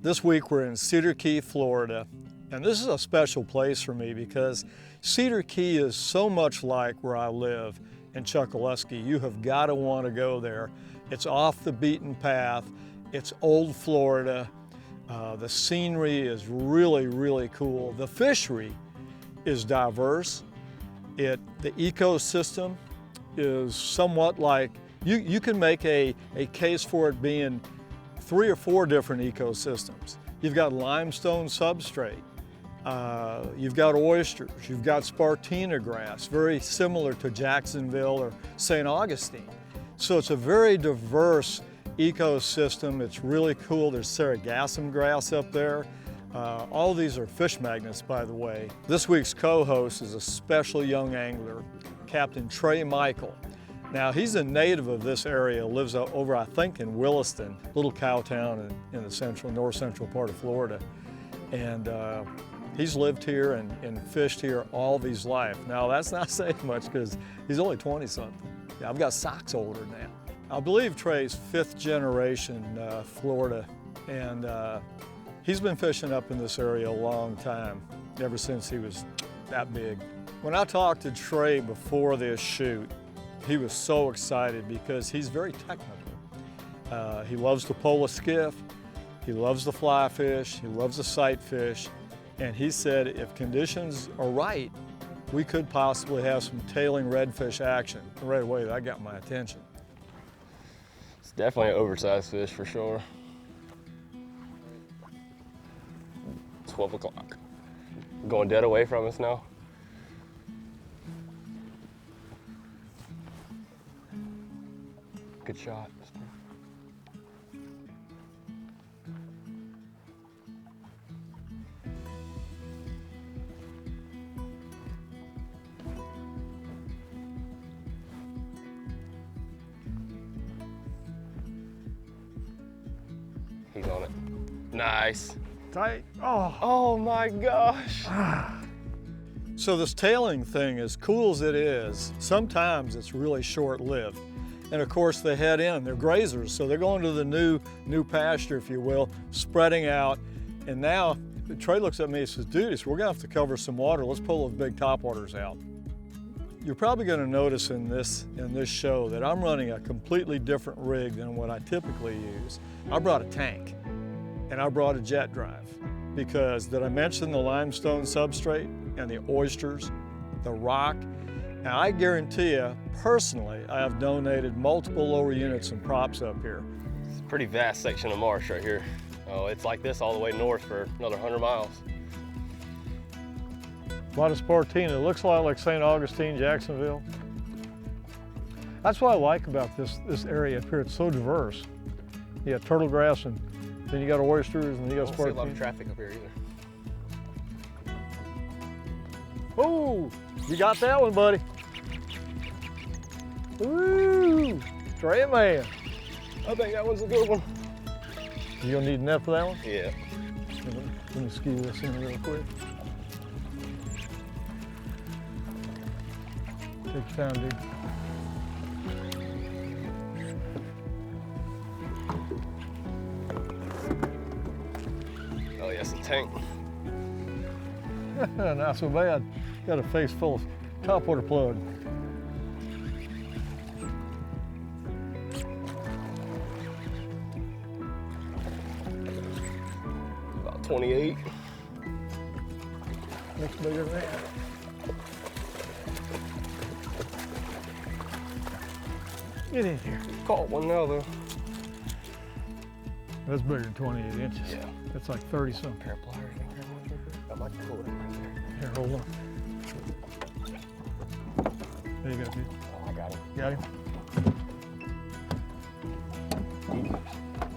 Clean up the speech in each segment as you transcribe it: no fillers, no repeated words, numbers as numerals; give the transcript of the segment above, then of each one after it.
This week we're in Cedar Key, Florida, and this is a special place for me because Cedar Key is so much like where I live in Chokoloskee. You have got to want to go there. It's off the beaten path. It's old Florida. The scenery is really, really cool. The fishery is diverse. The ecosystem is somewhat like, you can make a case for it being 3 or 4 different ecosystems. You've got limestone substrate, you've got oysters, you've got Spartina grass, very similar to Jacksonville or St. Augustine. So it's a very diverse ecosystem. It's really cool. There's Sargassum grass up there. All these are fish magnets, by the way. This week's co-host is a special young angler, Captain Trey Mikell. Now, he's a native of this area, lives over, I think, in Williston, little cow town in the north central part of Florida. And he's lived here and fished here all of his life. Now, that's not saying much because he's only 20-something. Yeah, I've got socks older now. I believe Trey's 5th generation Florida, and he's been fishing up in this area a long time, ever since he was that big. When I talked to Trey before this shoot, he was so excited because he's very technical. He loves to pole a skiff, he loves the fly fish, he loves the sight fish, and he said if conditions are right, we could possibly have some tailing redfish action. And right away, that got my attention. It's definitely an oversized fish for sure. 12 o'clock. Going dead away from us now. Good shot. He's on it. Nice. Tight. Oh. Oh my gosh. So this tailing thing, as cool as it is, sometimes it's really short-lived. And of course they head in, they're grazers, so they're going to the new pasture, if you will, spreading out. And now Trey looks at me and says, dude, we're gonna have to cover some water. Let's pull those big topwaters out. You're probably gonna notice in this show that I'm running a completely different rig than what I typically use. I brought a tank and I brought a jet drive because did I mention the limestone substrate and the oysters, the rock? Now I guarantee you, personally, I have donated multiple lower units and props up here. It's a pretty vast section of marsh right here. Oh, it's like this all the way north for another 100 miles. A lot of Spartina. It looks a lot like St. Augustine, Jacksonville. That's what I like about this area up here. It's so diverse. You got turtle grass, and then you got oysters, and you got Spartina. I don't see a lot of traffic up here either. Oh, you got that one, buddy. Ooh, Trey man. I think that one's a good one. You gonna need a net for that one? Yeah. Let me skew this in real quick. Take your time, dude. Oh yes, a tank. Not so bad. Got a face full of topwater plug. About 28. Looks bigger than that. Get in here. Caught one now though. That's bigger than 28 inches. Yeah. That's like 30 something. Pair of pliers. I might pull it right there. Here, hold on. There you go, dude. Oh, I got him. Got him?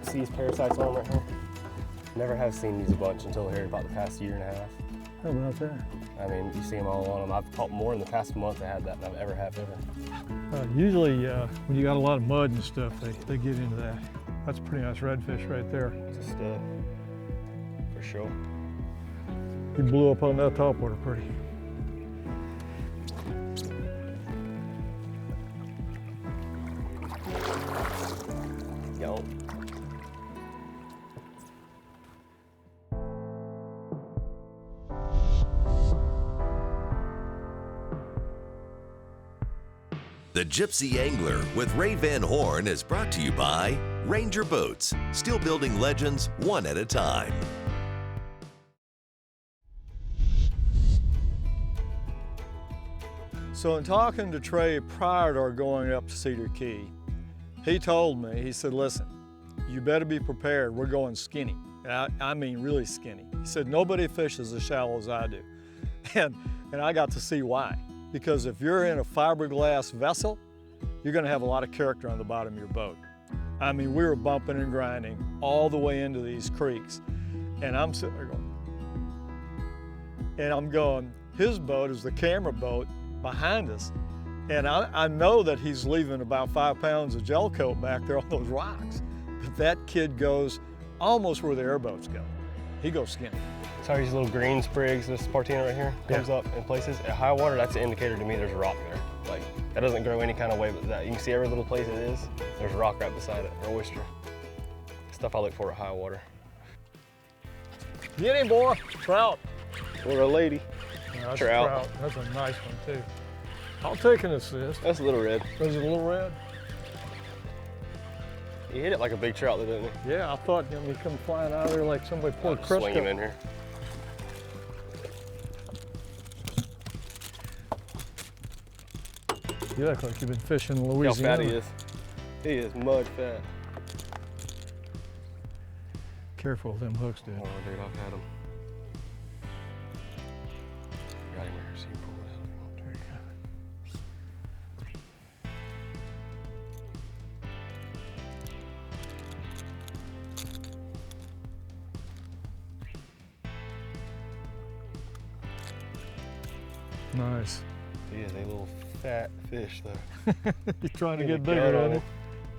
See these parasites on right here? Never have seen these a bunch until here about the past year and a half. How about that? I mean, you see them all on them. I've caught more in the past month I had that than I've ever had ever. Usually, when you got a lot of mud and stuff, they get into that. That's a pretty nice redfish right there. It's a stud, for sure. He blew up on that topwater pretty. Yo. The Gypsy Angler with Ray Van Horn is brought to you by Ranger Boats, still building legends one at a time. So in talking to Trey prior to our going up to Cedar Key, he told me, he said, listen, you better be prepared, we're going skinny. And I mean really skinny. He said, nobody fishes as shallow as I do. And I got to see why. Because if you're in a fiberglass vessel, you're gonna have a lot of character on the bottom of your boat. I mean, we were bumping and grinding all the way into these creeks. And I'm sitting there going, and I'm going, his boat is the camera boat behind us. And I know that he's leaving about 5 pounds of gel coat back there on those rocks. But that kid goes almost where the airboats go. He goes skinny. Sorry, these little green sprigs, this Spartina right here, comes up in places. At high water, that's an indicator to me there's a rock there. Like, that doesn't grow any kind of way but that. You can see every little place it is, there's a rock right beside it, or oyster. Stuff I look for at high water. Get him, boy. Trout. Or a lady. Yeah, that's Trout. A trout. That's a nice one, too. I'll take an assist. That's a little red. Was it a little red? He hit it like a big trout, though, didn't he? Yeah, I thought he come flying out of there like somebody poured I'll just swing him Crisco. in here. You look like you've been fishing in Look how Louisiana. fat he is. He is mud fat. Careful with them hooks, dude. Oh, dude, I've had him. Got him right here, so you can pull it out. There you go. Nice. He is a little fat fish, though. He's trying to Get get the bigger, gut on isn't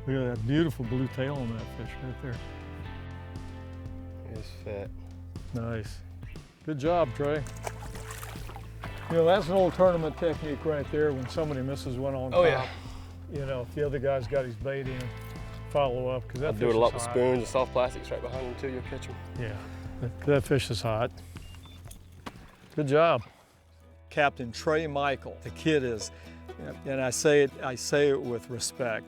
he? Look at that beautiful blue tail on that fish right there. He is fat. Nice. Good job, Trey. You know, that's an old tournament technique right there when somebody misses one on top. Oh, yeah. You know, if the other guy's got his bait in, follow up, because that I'll fish do it a lot is with hot. spoons and soft plastics right behind him, too. You'll catch him. Yeah, that fish is hot. Good job. Captain Trey Mikell. The kid is, and I say it with respect,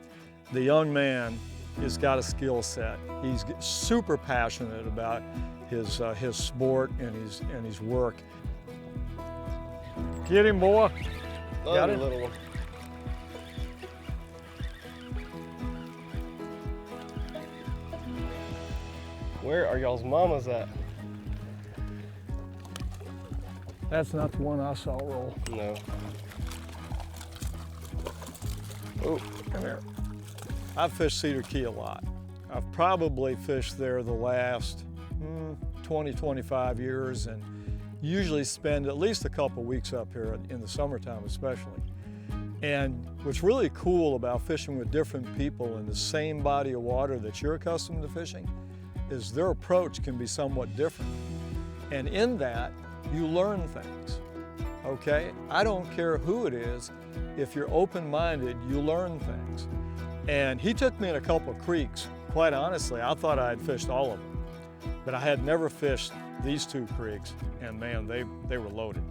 the young man has got a skill set. He's super passionate about his sport and his work. Get him, boy. Got Another it? little one. Where are y'all's mamas at? That's not the one I saw roll. No. Oh, Come here. I've fished Cedar Key a lot. I've probably fished there the last 20, 25 years and usually spend at least a couple weeks up here in the summertime especially. And what's really cool about fishing with different people in the same body of water that you're accustomed to fishing is their approach can be somewhat different. And in that, you learn things, okay? I don't care who it is, if you're open-minded, you learn things. And he took me in a couple of creeks. Quite honestly, I thought I had fished all of them, but I had never fished these two creeks, and man, they were loaded.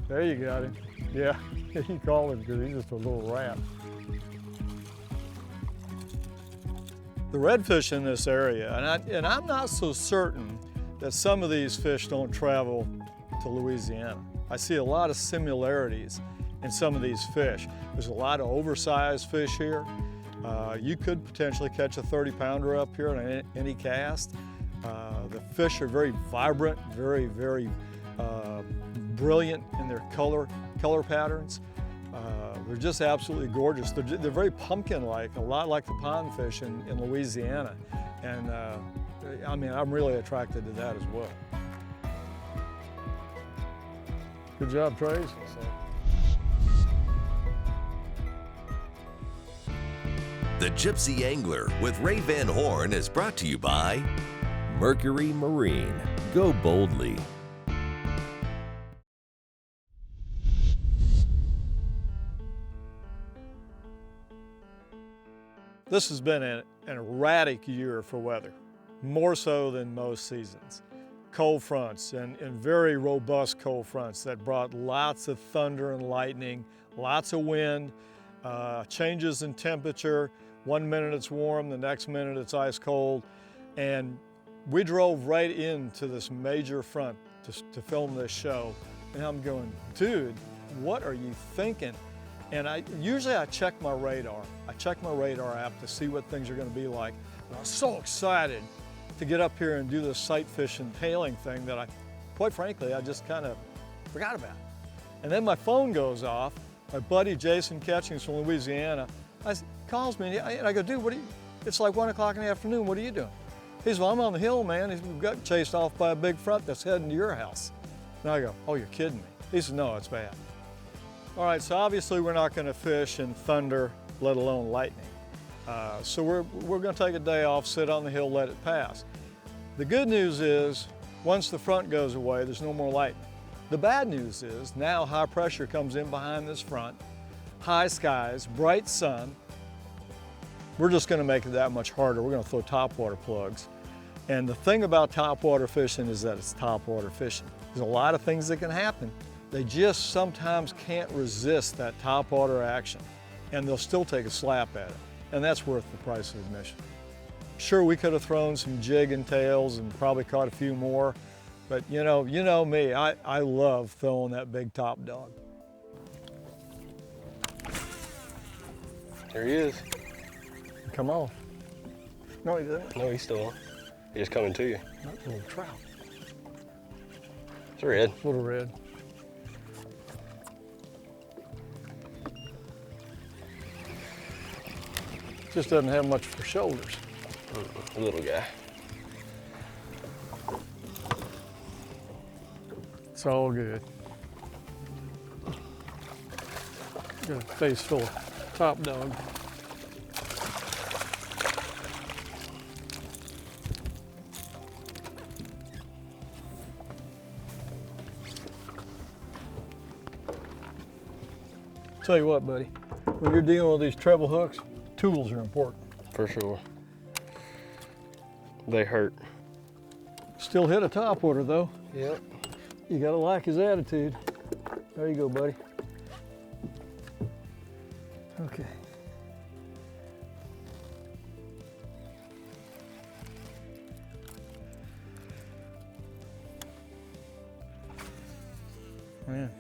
There you got him. Yeah, you call him because he's just a little rat. The redfish in this area, and I'm not so certain that some of these fish don't travel to Louisiana. I see a lot of similarities in some of these fish. There's a lot of oversized fish here. You could potentially catch a 30-pounder up here on any cast. The fish are very vibrant, very, very brilliant in their color patterns. They're just absolutely gorgeous. They're very pumpkin-like, a lot like the pond fish in Louisiana. And I mean, I'm really attracted to that as well. Good job, Trey. The Gypsy Angler with Ray Van Horn is brought to you by Mercury Marine. Go boldly. This has been an erratic year for weather, more so than most seasons. cold fronts and very robust cold fronts that brought lots of thunder and lightning, lots of wind, changes in temperature. 1 minute it's warm, the next minute it's ice cold. And we drove right into this major front to film this show. And I'm going, dude, what are you thinking? And usually I check my radar. I check my radar app to see what things are going to be like. And I was so excited to get up here and do this sight fishing tailing thing that quite frankly, I just kind of forgot about. And then my phone goes off. My buddy Jason Ketchings from Louisiana calls me and I go, dude, it's like 1 o'clock in the afternoon, what are you doing? He says, well, I'm on the hill, man. We got chased off by a big front that's heading to your house. And I go, oh, you're kidding me. He says, no, it's bad. All right, so obviously we're not gonna fish in thunder, let alone lightning. So we're gonna take a day off, sit on the hill, let it pass. The good news is, once the front goes away, there's no more lightning. The bad news is, now high pressure comes in behind this front, high skies, bright sun. We're just gonna make it that much harder. We're gonna throw topwater plugs. And the thing about topwater fishing is that it's topwater fishing. There's a lot of things that can happen. They just sometimes can't resist that topwater action, and they'll still take a slap at it. And that's worth the price of admission. Sure, we could have thrown some jig and tails and probably caught a few more, but you know me, I love throwing that big top dog. There he is. Come on. No, he didn't. No, he's still on. He's just coming to you. That's a little trout. It's a red. Little red. Just doesn't have much for shoulders. A little guy. It's all good. Got a face full of top dog. Tell you what, buddy, when you're dealing with these treble hooks, tools are important. For sure. They hurt. Still hit a topwater though. Yep. You gotta like his attitude. There you go, buddy. Okay. Man.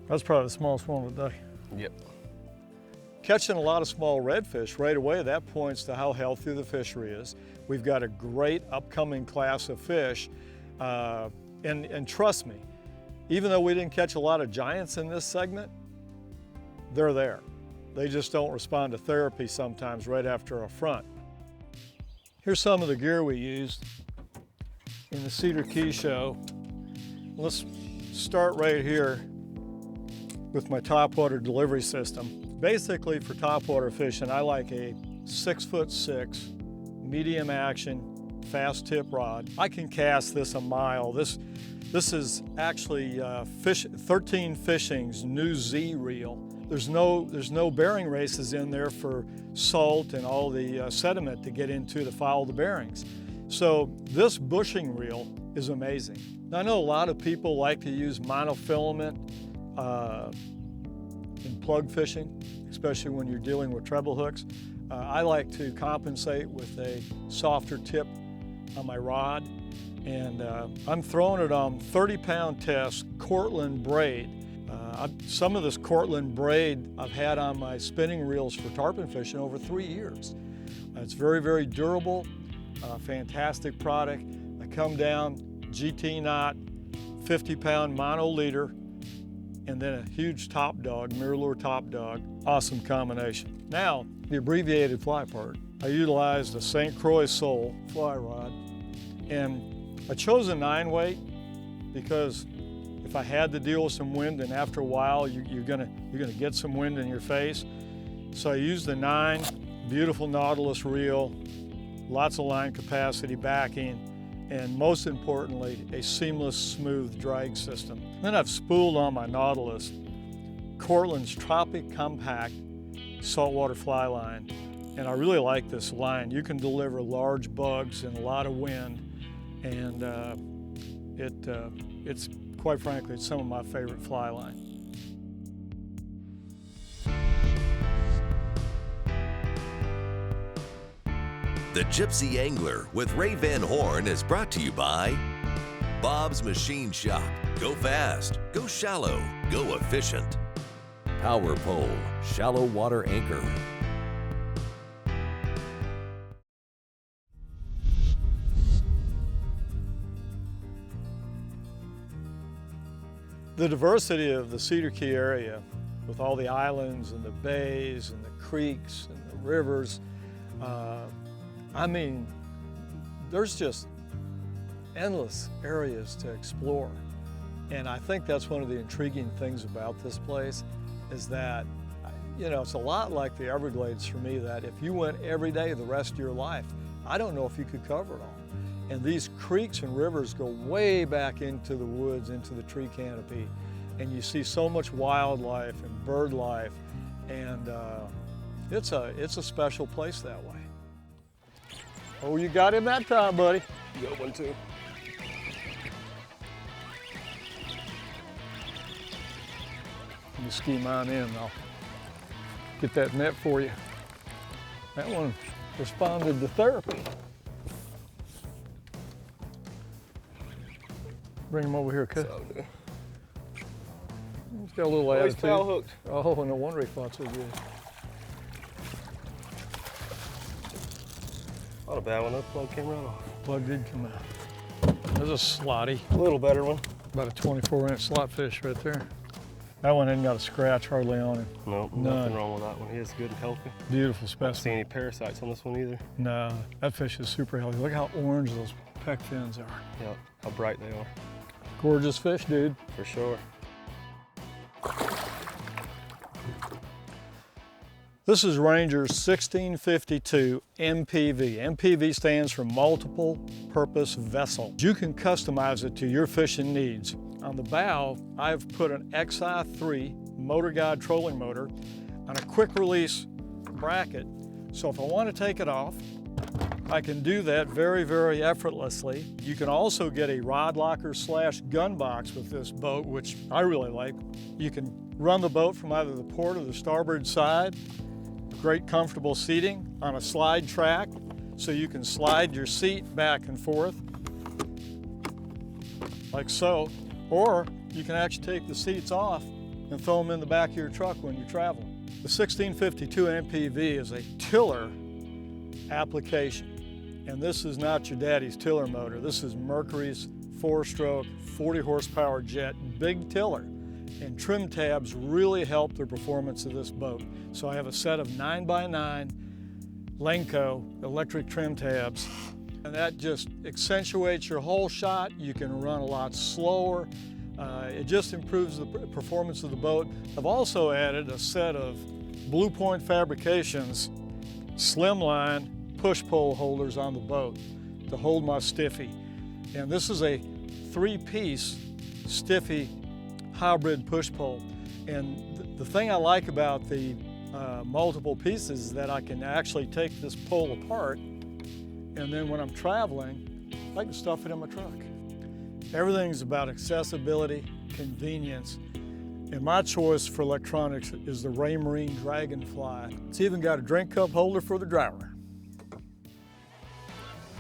That's probably the smallest one of the day. Yep. Catching a lot of small redfish right away, that points to how healthy the fishery is. We've got a great upcoming class of fish. And trust me, even though we didn't catch a lot of giants in this segment, they're there. They just don't respond to therapy sometimes right after a front. Here's some of the gear we used in the Cedar Key show. Let's start right here with my topwater delivery system. Basically for topwater fishing, I like a 6'6", medium action, fast tip rod. I can cast this a mile. This is actually 13 Fishing's new Z reel. There's no bearing races in there for salt and all the sediment to get into to foul the bearings. So this bushing reel is amazing. Now, I know a lot of people like to use monofilament in plug fishing, especially when you're dealing with treble hooks. I like to compensate with a softer tip on my rod, and I'm throwing it on 30-pound test Cortland braid. Some of this Cortland braid I've had on my spinning reels for tarpon fishing over 3 years. It's very, very durable, fantastic product. I come down, GT knot, 50-pound mono leader, and then a huge top dog, MirrOlure top dog. Awesome combination. Now, the abbreviated fly part. I utilized a St. Croix Sole fly rod, and I chose a 9-weight because if I had to deal with some wind, and after a while you're gonna get some wind in your face. So I used the 9, beautiful Nautilus reel, lots of line capacity backing, and most importantly, a seamless, smooth drag system. Then I've spooled on my Nautilus Cortland's Tropic Compact saltwater fly line. And I really like this line. You can deliver large bugs in a lot of wind, and it's quite frankly, it's some of my favorite fly line. The Gypsy Angler with Ray Van Horn is brought to you by Bob's Machine Shop. Go fast, go shallow, go efficient. Power Pole, shallow water anchor. The diversity of the Cedar Key area, with all the islands and the bays and the creeks and the rivers, I mean, there's just endless areas to explore. And I think that's one of the intriguing things about this place, is that, you know, it's a lot like the Everglades for me, that if you went every day the rest of your life, I don't know if you could cover it all. And these creeks and rivers go way back into the woods, into the tree canopy, and you see so much wildlife and bird life, and it's a special place that way. Oh, you got him that time, buddy. You got one too. You ski mine in, I'll get that net for you. That one responded to therapy. Bring him over here, cuz. He's got a little attitude. He's foul hooked. Oh, no wonder he fought so good. Not a bad one. That plug came right off. Plug did come out. There's a slotty. A little better one. About a 24-inch slot fish right there. That one ain't got a scratch hardly on him. No, nothing wrong with that one. He is good and healthy. Beautiful I don't specimen. see any parasites on this one either. No, that fish is super healthy. Look how orange those pec fins are. Yeah, how bright they are. Gorgeous fish, dude. For sure. This is Ranger's 1652 MPV. MPV stands for Multiple Purpose Vessel. You can customize it to your fishing needs. On the bow, I've put an XI3 motor guide trolling motor on a quick release bracket. So if I want to take it off, I can do that very, very effortlessly. You can also get a rod locker / gun box with this boat, which I really like. You can run the boat from either the port or the starboard side. Great comfortable seating on a slide track, so you can slide your seat back and forth, like so. Or you can actually take the seats off and throw them in the back of your truck when you travel. The 1652 MPV is a tiller application. And this is not your daddy's tiller motor. This is Mercury's 4-stroke, 40 horsepower jet, big tiller. And trim tabs really help the performance of this boat. So I have a set of 9x9 Lenco electric trim tabs. And that just accentuates your whole shot. You can run a lot slower. It just improves the performance of the boat. I've also added a set of Blue Point Fabrications slimline push-pull holders on the boat to hold my stiffy. And this is a 3-piece stiffy hybrid push-pull. And the thing I like about the multiple pieces is that I can actually take this pole apart, and then when I'm traveling, I can stuff it in my truck. Everything's about accessibility, convenience, and my choice for electronics is the Raymarine Dragonfly. It's even got a drink cup holder for the driver.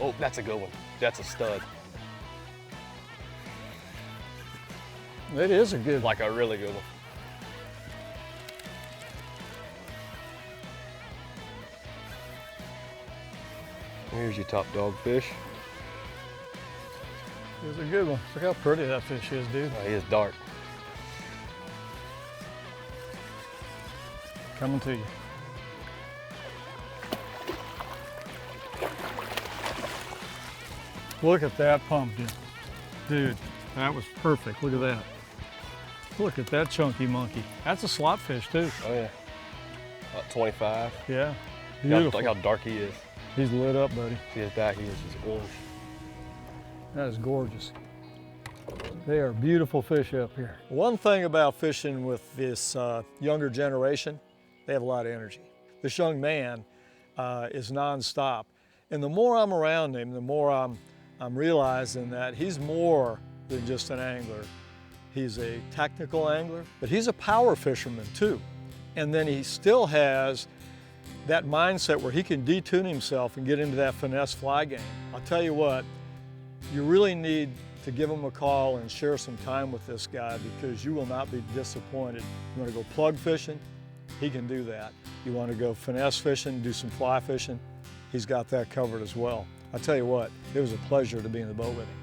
Oh, that's a good one. That's a stud. It is a good one. Like a really good one. Here's your top dog fish. It's a good one. Look how pretty that fish is, dude. Oh, he is dark. Coming to you. Look at that pumpkin. Dude, that was perfect. Look at that. Look at that chunky monkey. That's a slot fish too. Oh yeah. About 25. Yeah, beautiful. Look how dark he is. He's lit up, buddy. See his back, he is just orange. That is gorgeous. They are beautiful fish up here. One thing about fishing with this younger generation, they have a lot of energy. This young man is nonstop. And the more I'm around him, the more I'm realizing that he's more than just an angler. He's a technical angler, but he's a power fisherman too. And then he still has that mindset where he can detune himself and get into that finesse fly game. I'll tell you what, you really need to give him a call and share some time with this guy, because you will not be disappointed. You want to go plug fishing? He can do that. You want to go finesse fishing, do some fly fishing? He's got that covered as well. I'll tell you what, it was a pleasure to be in the boat with him.